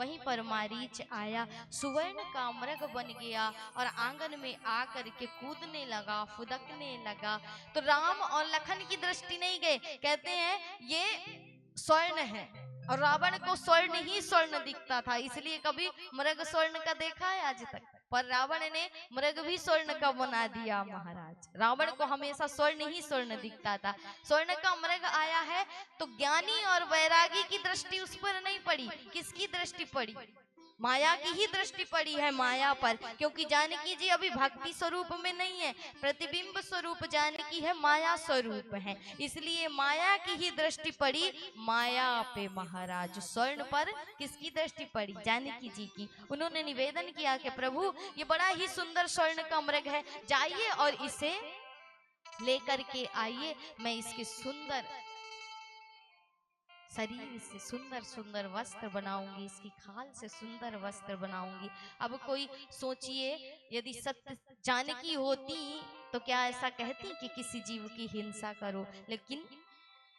वहीं पर मारीच आया, सुवर्ण का मृग बन गया और आंगन में आकर के कूदने लगा, फुदकने लगा। तो राम और लखन की दृष्टि नहीं गए, कहते हैं ये स्वर्ण है, और रावण को स्वर्ण ही स्वर्ण दिखता था, इसलिए कभी मृग स्वर्ण का देखा है आज तक? पर रावण ने मृग भी स्वर्ण का बना दिया महाराज। रावण को हमेशा स्वर्ण ही स्वर्ण दिखता था। स्वर्ण का मृग आया है तो ज्ञानी और वैरागी की दृष्टि उस पर नहीं पड़ी, किसकी दृष्टि पड़ी? माया की ही दृष्टि पड़ी है माया पर, क्योंकि जानकी जी अभी भक्ति स्वरूप में नहीं है, प्रतिबिंब स्वरूप जानकी है, माया स्वरूप है, इसलिए माया की ही दृष्टि पड़ी माया पे महाराज। स्वर्ण पर किसकी दृष्टि पड़ी? जानकी जी की। उन्होंने निवेदन किया कि प्रभु ये बड़ा ही सुंदर स्वर्ण का मृग है, जाइए और इसे लेकर के आइए, मैं इसके सुंदर शरीर से सुंदर सुंदर वस्त्र बनाऊंगी, इसकी खाल से सुंदर वस्त्र बनाऊंगी। अब कोई सोचिए, यदि सत्य जानकी होती तो क्या ऐसा कहती कि किसी जीव की हिंसा करो? लेकिन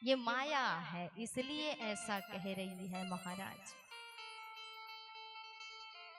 ये माया है, इसलिए ऐसा कह रही है महाराज।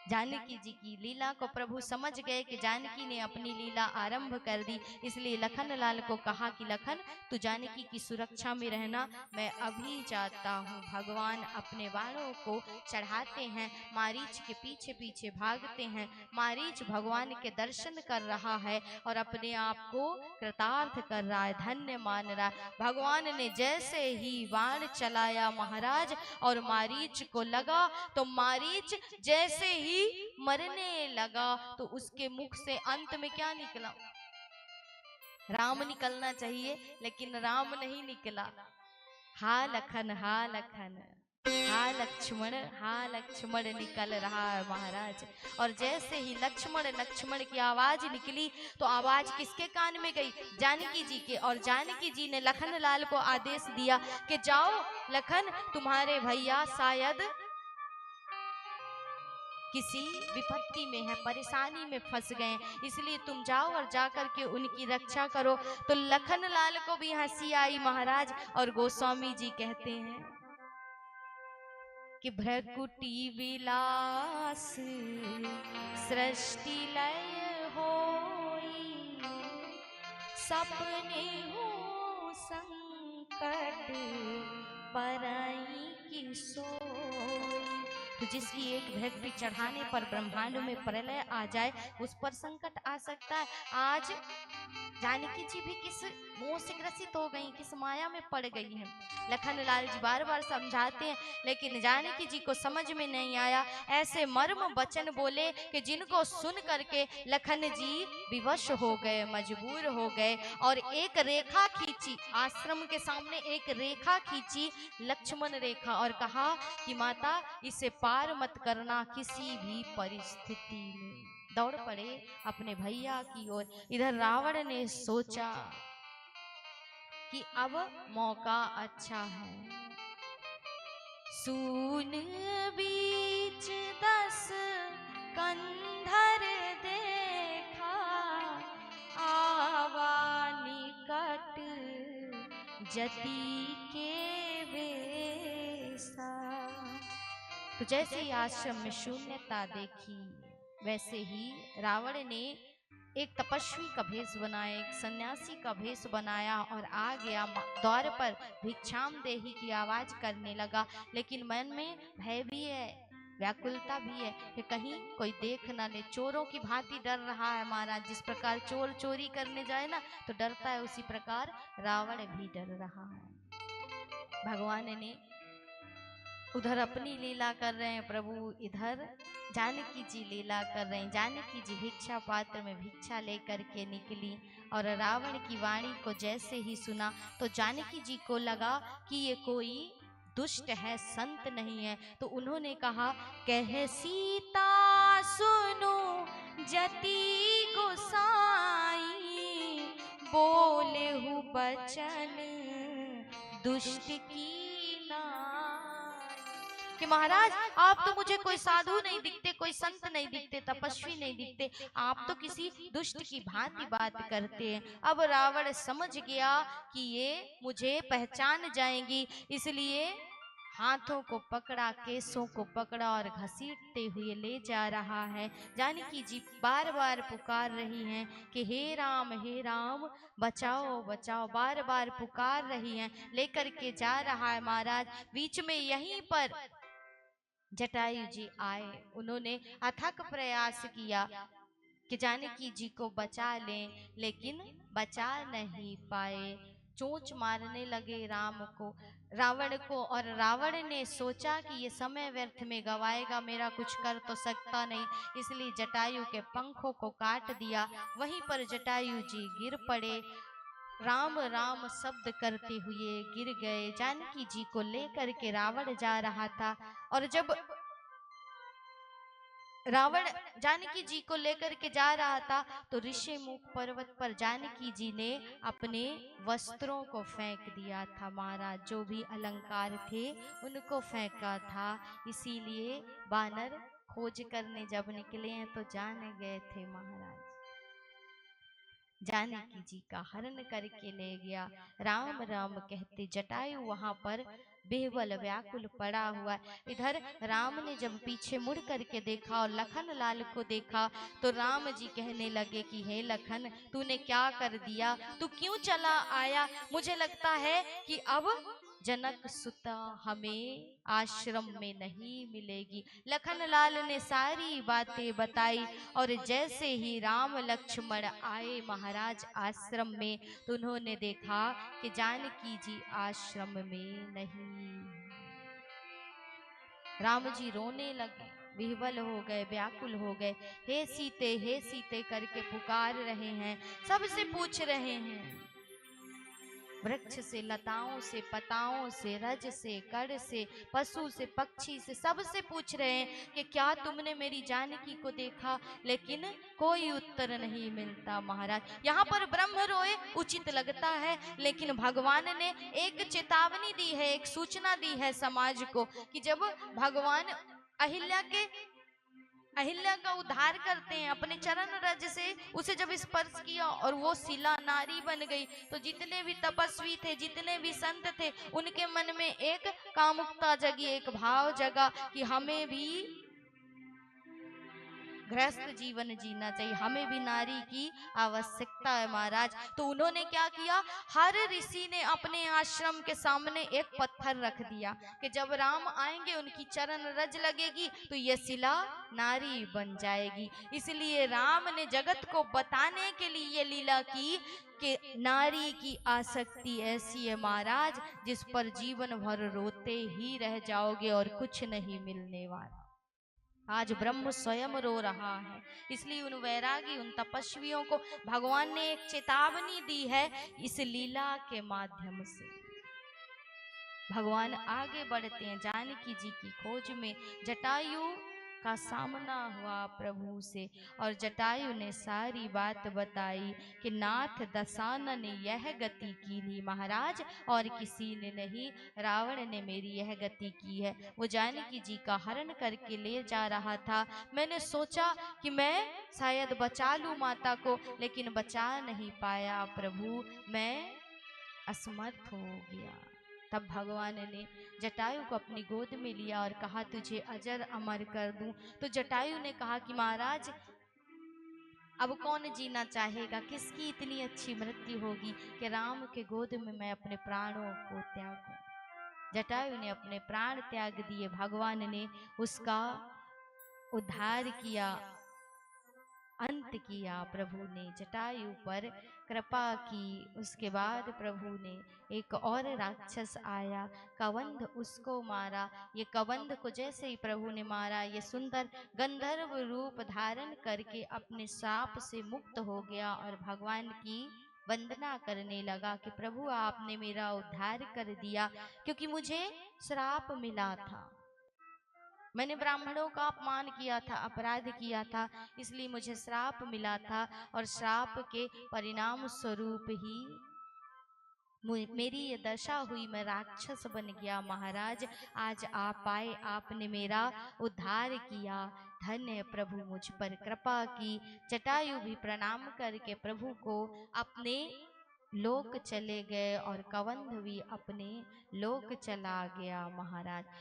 जानकी जी की लीला को प्रभु समझ गए कि जानकी ने अपनी लीला आरंभ कर दी, इसलिए लखन लाल को कहा कि लखन तू जानकी की सुरक्षा में रहना, मैं अभी जाता हूँ। भगवान अपने बाणों को चढ़ाते हैं, मारीच के पीछे पीछे भागते हैं। मारीच भगवान के दर्शन कर रहा है और अपने आप को कृतार्थ कर रहा है, धन्य मान रहा है। भगवान ने जैसे ही बाण चलाया महाराज और मारीच को लगा, तो मारीच जैसे ही मरने लगा तो उसके मुख से अंत में क्या निकला? राम निकलना चाहिए, लेकिन राम नहीं निकला। हा लखन, हा लखन, हा लक्ष्मण, हा लक्ष्मण निकल रहा है महाराज। और जैसे ही लक्ष्मण लक्ष्मण की आवाज निकली तो आवाज किसके कान में गई? जानकी जी के। और जानकी जी ने लखन लाल को आदेश दिया कि जाओ लखन, तुम्हारे भैया शायद किसी विपत्ति में है, परेशानी में फंस गए, इसलिए तुम जाओ और जाकर के उनकी रक्षा करो। तो लखन लाल को भी हंसी आई महाराज, और गोस्वामी जी कहते हैं कि भ्रकुटी विलास सृष्टि लय होई, सपने हो संकट परई की सोई। तो जिसकी एक भक्ति चढ़ाने पर ब्रह्मांड में प्रलय आ जाए, उस पर संकट आ सकता है। आज जानकी जी भी किस मोह से ग्रसित हो गई, किस माया में पड़ गई हैं। लखन लाल जी बार बार समझाते हैं, लेकिन जानकी जी को समझ में नहीं आया। ऐसे मर्म वचन बोले कि जिनको सुन करके लखन जी विवश हो गए, मजबूर हो गए, और एक रेखा खींची, आश्रम के सामने एक रेखा खींची, लक्ष्मण रेखा, और कहा कि माता इसे पार मत करना किसी भी परिस्थिति में। दौड़ पड़े अपने भैया की ओर। इधर रावण ने सोचा कि अब मौका अच्छा है, सून बीच 10 कंधर देखा, आवा निकट जति के वेसा। तो जैसे ही आश्रम में शून्यता देखी, वैसे ही रावण ने एक तपस्वी का भेष बनाया, एक सन्यासी का भेष बनाया और आ गया द्वार पर, भिक्षाम देहि की आवाज करने लगा। लेकिन मन में भय भी है, व्याकुलता भी है कि कहीं कोई देख ना ले। चोरों की भांति डर रहा है महाराज। जिस प्रकार चोर चोरी करने जाए ना तो डरता है, उसी प्रकार रावण भी डर रहा है। भगवान ने उधर अपनी लीला कर रहे हैं प्रभु, इधर जानकी जी लीला कर रहे हैं। जानकी जी भिक्षा पात्र में भिक्षा लेकर के निकली, और रावण की वाणी को जैसे ही सुना तो जानकी जी को लगा कि ये कोई दुष्ट है, संत नहीं है। तो उन्होंने कहा, कह सीता सुनो जति गोसाई, बोले हूँ बचन दुष्ट की कि महाराज आप तो मुझे कोई साधु नहीं दिखते, कोई संत नहीं दिखते, तपस्वी नहीं दिखते, आप तो किसी दुष्ट की भांति बात करते हैं। अब रावण समझ गया कि ये मुझे पहचान जाएंगी, इसलिए हाथों को पकड़ा, केसों को पकड़ा और घसीटते हुए ले जा रहा है। जानकी जी बार बार पुकार रही हैं कि हे राम बचाओ बचाओ, बार बार पुकार रही हैं। लेकर के जा रहा है महाराज। बीच में यहीं पर जटायु जी आए। उन्होंने अथक प्रयास किया कि जानकी जी को बचा लें, लेकिन बचा नहीं पाए। चोंच मारने लगे रावण को, और रावण ने सोचा कि ये समय व्यर्थ में गवाएगा, मेरा कुछ कर तो सकता नहीं, इसलिए जटायु के पंखों को काट दिया। वहीं पर जटायु जी गिर पड़े, राम राम शब्द करते हुए गिर गए। जानकी जी को लेकर के रावण जा रहा था, और जब रावण जानकी जी को लेकर के जा रहा था तो ऋषिमुख पर्वत पर जानकी जी ने अपने वस्त्रों को फेंक दिया था महाराज। जो भी अलंकार थे उनको फेंका था। इसीलिए बानर खोज करने जब निकले हैं तो जान गए थे महाराज। जानकी जी का हरण करके ले गया। राम राम कहते जटायु वहां पर बेवल व्याकुल पड़ा हुआ। इधर राम ने जब पीछे मुड़ करके देखा और लखन लाल को देखा तो राम जी कहने लगे कि हे लखन, तूने क्या कर दिया, तू क्यों चला आया? मुझे लगता है कि अब जनक सुता हमें आश्रम में नहीं मिलेगी। लखन लाल ने सारी बातें बताई, और जैसे ही राम लक्ष्मण आए महाराज आश्रम में तो उन्होंने देखा कि जानकी जी आश्रम में नहीं। राम जी रोने लगे, विह्वल हो गए, व्याकुल हो गए। हे सीते करके पुकार रहे हैं, सबसे पूछ रहे हैं, वृक्ष से, लताओं से, पताओं से, रज से, कड़ से, पशु से, पक्षी से, सबसे पूछ रहे हैं कि क्या तुमने मेरी जानकी को देखा? लेकिन कोई उत्तर नहीं मिलता महाराज। यहाँ पर ब्रह्म रोए उचित लगता है, लेकिन भगवान ने एक चेतावनी दी है, एक सूचना दी है समाज को कि जब भगवान अहिल्या का उद्धार करते हैं अपने चरण रज से, उसे जब स्पर्श किया और वो शिला नारी बन गई, तो जितने भी तपस्वी थे, जितने भी संत थे, उनके मन में एक कामुकता जगी, एक भाव जगा कि हमें भी गृहस्थ जीवन जीना चाहिए, हमें भी नारी की आवश्यकता है महाराज। तो उन्होंने क्या किया, हर ऋषि ने अपने आश्रम के सामने एक पत्थर रख दिया कि जब राम आएंगे उनकी चरण रज लगेगी तो ये शिला नारी बन जाएगी। इसलिए राम ने जगत को बताने के लिए ये लीला की कि नारी की आसक्ति ऐसी है महाराज जिस पर जीवन भर रोते ही रह जाओगे और कुछ नहीं मिलने वाला। आज ब्रह्म स्वयं रो रहा है, इसलिए उन वैरागी, उन तपस्वियों को भगवान ने एक चेतावनी दी है इस लीला के माध्यम से। भगवान आगे बढ़ते हैं जानकी जी की खोज में। जटायु का सामना हुआ प्रभु से, और जटायु ने सारी बात बताई कि नाथ दशानन ने यह गति की थी महाराज, और किसी ने नहीं, रावण ने मेरी यह गति की है। वो जानकी जी का हरण करके ले जा रहा था। मैंने सोचा कि मैं शायद बचा लूं माता को, लेकिन बचा नहीं पाया प्रभु, मैं असमर्थ हो गया। तब भगवान ने जटायु को अपनी गोद में लिया और कहा तुझे अजर अमर कर दूं। तो जटायु ने कहा कि महाराज अब कौन जीना चाहेगा, किसकी इतनी अच्छी मृत्यु होगी कि राम के गोद में मैं अपने प्राणों को त्यागूं। जटायु ने अपने प्राण त्याग दिए, भगवान ने उसका उद्धार किया, अंत किया। प्रभु ने जटायु पर कृपा की। उसके बाद प्रभु ने एक और राक्षस आया, कबंध, उसको मारा। ये कबंध को जैसे ही प्रभु ने मारा, ये सुंदर गंधर्व रूप धारण करके अपने श्राप से मुक्त हो गया और भगवान की वंदना करने लगा कि प्रभु आपने मेरा उद्धार कर दिया, क्योंकि मुझे श्राप मिला था, मैंने ब्राह्मणों का अपमान किया था, अपराध किया था, इसलिए मुझे श्राप मिला था, और श्राप के परिणाम स्वरूप ही मेरी ये दशा हुई, मैं राक्षस बन गया महाराज। आज आप आए, आपने मेरा उद्धार किया, धन्य प्रभु मुझ पर कृपा की। जटायु भी प्रणाम करके प्रभु को अपने लोक चले गए और कबंध भी अपने लोक चला गया महाराज।